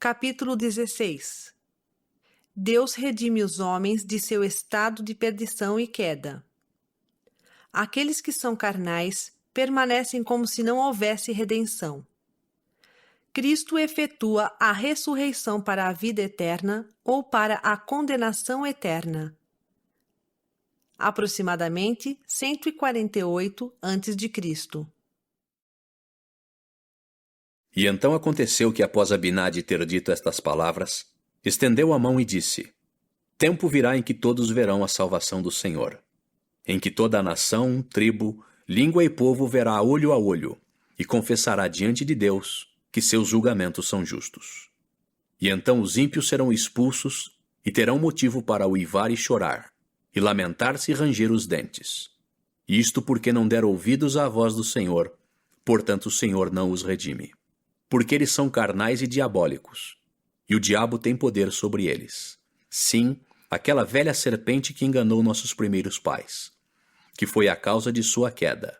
Capítulo 16. Deus redime os homens de seu estado de perdição e queda. Aqueles que são carnais permanecem como se não houvesse redenção. Cristo efetua a ressurreição para a vida eterna ou para a condenação eterna. Aproximadamente 148 a.C. E então aconteceu que, após Abinadi ter dito estas palavras, estendeu a mão e disse: Tempo virá em que todos verão a salvação do Senhor, em que toda a nação, tribo, língua e povo verá olho a olho, e confessará diante de Deus que seus julgamentos são justos. E então os ímpios serão expulsos e terão motivo para uivar e chorar, e lamentar-se e ranger os dentes. Isto porque não deram ouvidos à voz do Senhor, portanto o Senhor não os redime. Porque eles são carnais e diabólicos, e o diabo tem poder sobre eles. Sim, aquela velha serpente que enganou nossos primeiros pais, que foi a causa de sua queda,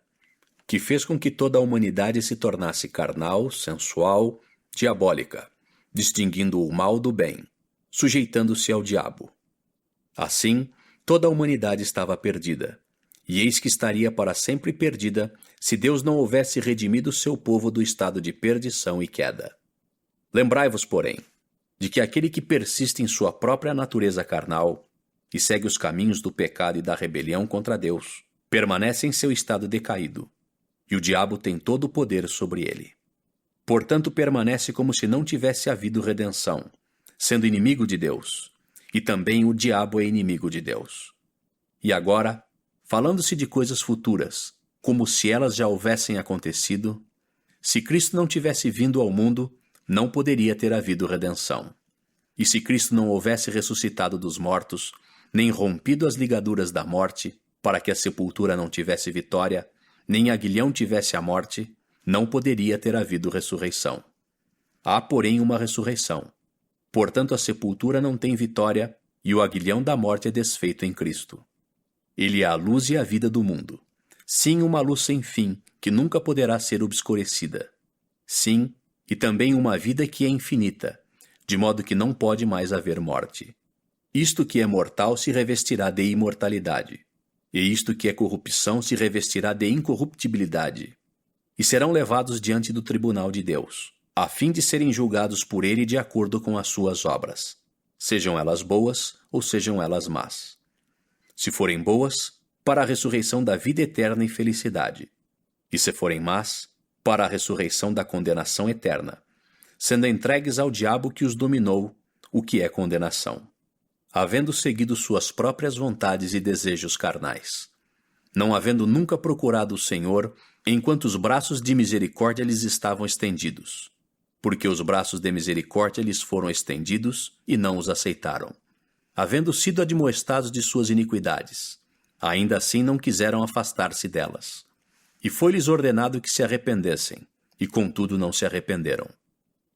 que fez com que toda a humanidade se tornasse carnal, sensual, diabólica, distinguindo o mal do bem, sujeitando-se ao diabo. Assim, toda a humanidade estava perdida, e eis que estaria para sempre perdida se Deus não houvesse redimido seu povo do estado de perdição e queda. Lembrai-vos, porém, de que aquele que persiste em sua própria natureza carnal e segue os caminhos do pecado e da rebelião contra Deus, permanece em seu estado decaído, e o diabo tem todo o poder sobre ele. Portanto, permanece como se não tivesse havido redenção, sendo inimigo de Deus, e também o diabo é inimigo de Deus. E agora, falando-se de coisas futuras, como se elas já houvessem acontecido, se Cristo não tivesse vindo ao mundo, não poderia ter havido redenção. E se Cristo não houvesse ressuscitado dos mortos, nem rompido as ligaduras da morte, para que a sepultura não tivesse vitória, nem aguilhão tivesse a morte, não poderia ter havido ressurreição. Há, porém, uma ressurreição. Portanto, a sepultura não tem vitória, e o aguilhão da morte é desfeito em Cristo. Ele é a luz e a vida do mundo. Sim, uma luz sem fim, que nunca poderá ser obscurecida. Sim, e também uma vida que é infinita, de modo que não pode mais haver morte. Isto que é mortal se revestirá de imortalidade, e isto que é corrupção se revestirá de incorruptibilidade, e serão levados diante do tribunal de Deus, a fim de serem julgados por ele de acordo com as suas obras, sejam elas boas ou sejam elas más. Se forem boas, para a ressurreição da vida eterna e felicidade, e se forem más, para a ressurreição da condenação eterna, sendo entregues ao diabo que os dominou, o que é condenação, havendo seguido suas próprias vontades e desejos carnais, não havendo nunca procurado o Senhor, enquanto os braços de misericórdia lhes estavam estendidos, porque os braços de misericórdia lhes foram estendidos e não os aceitaram. Havendo sido admoestados de suas iniquidades, ainda assim não quiseram afastar-se delas. E foi-lhes ordenado que se arrependessem, e contudo não se arrependeram.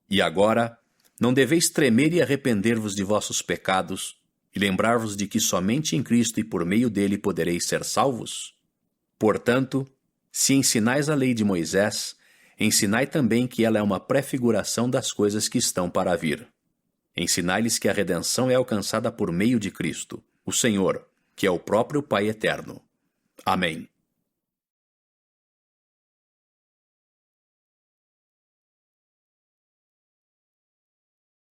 E agora, não deveis tremer e arrepender-vos de vossos pecados, e lembrar-vos de que somente em Cristo e por meio dele podereis ser salvos? Portanto, se ensinais a lei de Moisés, ensinai também que ela é uma prefiguração das coisas que estão para vir. Ensinai-lhes que a redenção é alcançada por meio de Cristo, o Senhor, que é o próprio Pai eterno. Amém.